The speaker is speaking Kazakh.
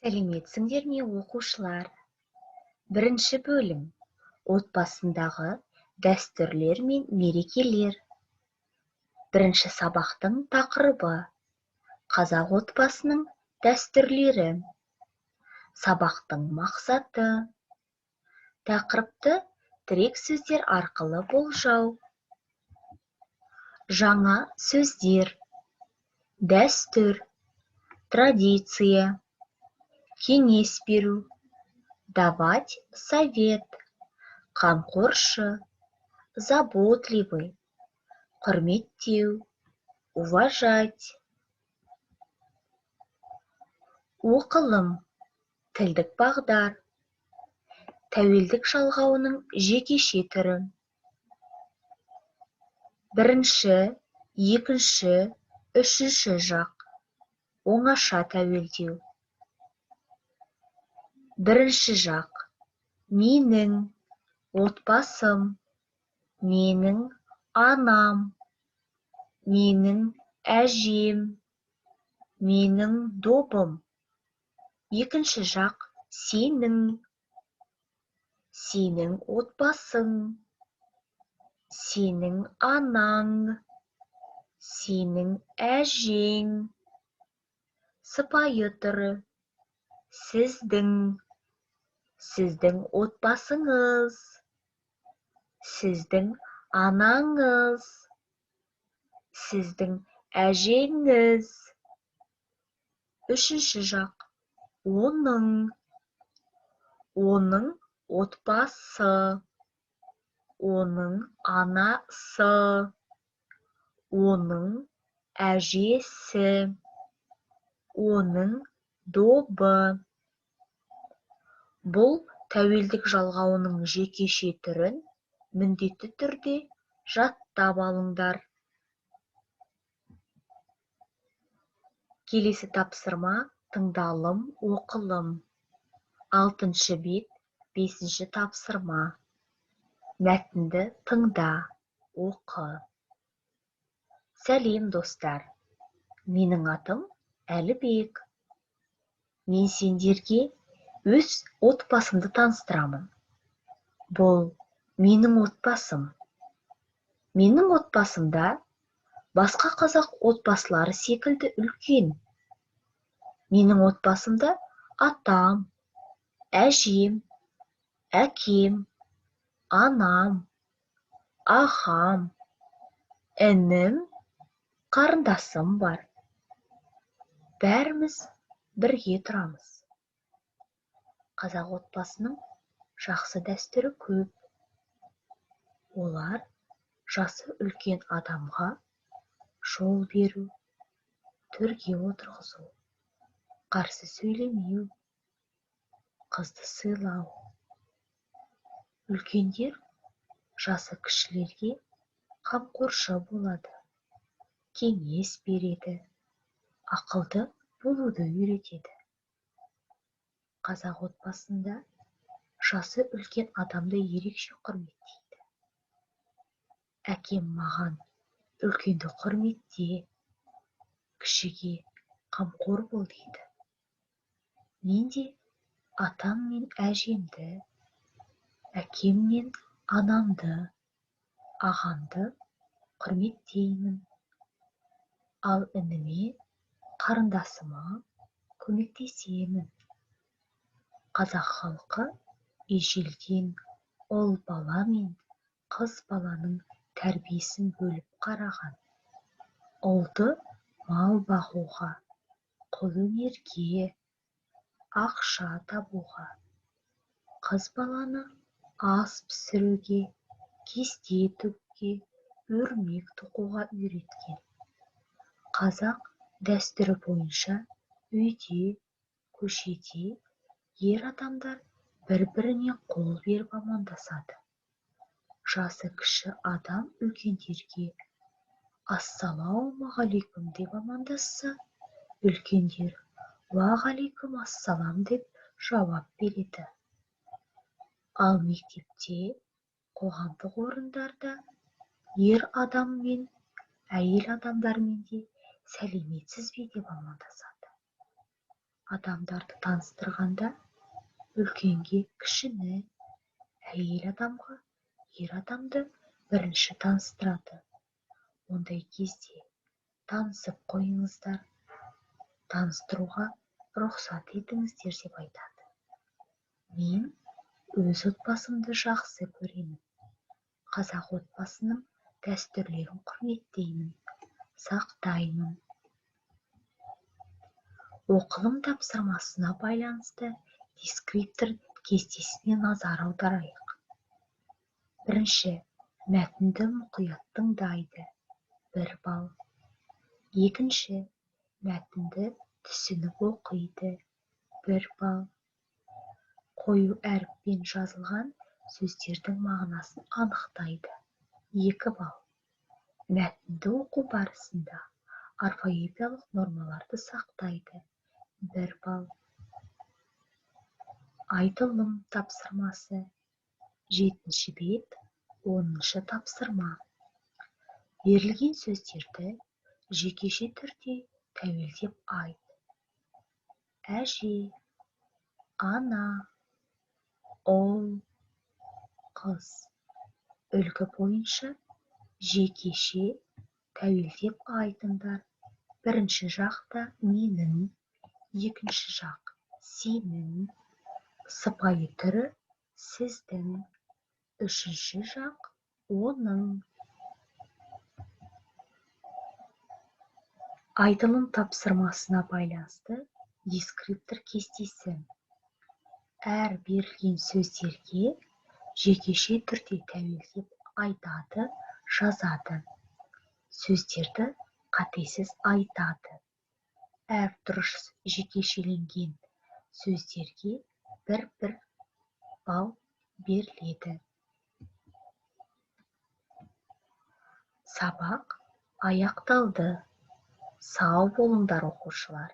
Сәлеметсіңдер ме, оқушылар? Бірінші бөлім. Отбасындағы дәстүрлер мен мерекелер. Бірінші сабақтың тақырыбы. Қазақ отбасының дәстүрлері. Сабақтың мақсаты. Тақырыпты тірек сөздер арқылы болжау. Жаңа сөздер. Дәстүр, традиция, кеңес беру, давать совет, қамқоршы, заботливый, құрметтеу, уважать. Оқылым, тілдік бағдар, тәуелдік жалғауының жекеше түрі. Бірінші, екінші, үшінші жақ, оңаша тәуелдеу. Бірінші жақ, менің, отбасым, менің анам, менің әжем, менің добым. Екінші жақ, сенің, сенің отбасың, сенің анаң, сенің әжең. Сыпайы түрі, сіздің, сіздің отбасыңыз, сіздің анаңыз, сіздің әжеңіз. Үшінші жақ, оның, оның отбасы, оның анасы, оның әжесі, оның добы. Бұл тәуелдік жалғауының жекеше түрін міндетті түрде жаттап алыңдар. Келесі тапсырма тыңдалым, оқылым. 6-шы бет, 5-ші тапсырма. Мәтінді тыңда, оқы. Сәлем, достар. Менің атым Әлібек. Мен сендерге өз отбасымды таныстырамын. Бұл менің отбасым. Менің отбасымда басқа қазақ отбасылары секілді үлкен. Менің отбасымда атам, әжем, әкем, анам, ағам, інім, қарындасым бар. Бәріміз бірге тұрамыз. Қазақ отбасының жақсы дәстүрі көп. Олар жасы үлкен адамға жол беру, төрге отырғызу, қарсы сөйлемеу, қызды сыйлау. Үлкендер жасы кішілерге қамқоршы болады, кеңес береді, ақылды болуды үйретеді. Қазақ отбасында жасы үлкен адамды ерекше құрметтейді. Әкем маған үлкенді құрметте, кішіге қамқор бол дейді. Мен де атам мен әжемді, әкем мен анамды, ағамды құрметтеймін. Ал ініме, қарындасыма көмектесемін. Қазақ халқы ежелден ұл бала мен қыз баланың тәрбиесін бөліп қараған. Ұлды мал бағуға, қолөнерге, ақша табуға, қыз баланы ас пісіруге, кесте тігуге, өрмек тоқуға үйреткен. Қазақ дәстүрі бойынша үйде, көшеде ер адамдар бір-біріне қол беріп амандасады. Жасы кіші адам үлкендерге ассалаумағалейкум деп амандасса, үлкендер уағалейкум ассалам деп жауап береді. Ал мектепте, қоғамдық орындарда ер адам мен әйел адамдармен де сәлеметсіз бе деп амандасады. Адамдарды таныстырғанда үлкенге кішіні, әйел адамға ер адамды бірінші таныстырады. Ондай кезде танысып қойыңыздар, таныстыруға рұқсат етіңіздер деп айтады. Мен өз отбасымды жақсы көремін. Қазақ отбасының дәстүрлерін құрметтеймін, сақтаймын. Оқылым тапсырмасына байланысты дескриптор кестесіне назар аударайық. Бірінші, мәтінді мұқият тыңдайды, 1 балл. Екінші, мәтінді түсініп оқиды, 1 балл. Қою әріппен жазылған сөздердің мағынасын анықтайды, 2 балл. Мәтінді оқу барысында орфоэпиялық нормаларды сақтайды, 1 балл. Айтылым тапсырмасы, 7-ші бет, 10-шы тапсырма. Берілген сөздерді жекеше түрде тәуелдеп айт. Әже, ана, ұл, қыз. Үлгі бойынша жекеше тәуелдеп айтыңдар. Бірінші жақта менің, екінші жақ сенің, сыпайы түрі сіздің, үшінші жақ оның. Айтылым тапсырмасына байланысты дескриптор кестесі. Әр берілген сөздерге жекеше түрде тәуелдеп айтады, жазады. Сөздерді қатесіз айтады. Әр дұрыс жекешеленген сөздерге 1-1 балл беріледі. Сабақ аяқталды. Сау болыңдар оқушылар.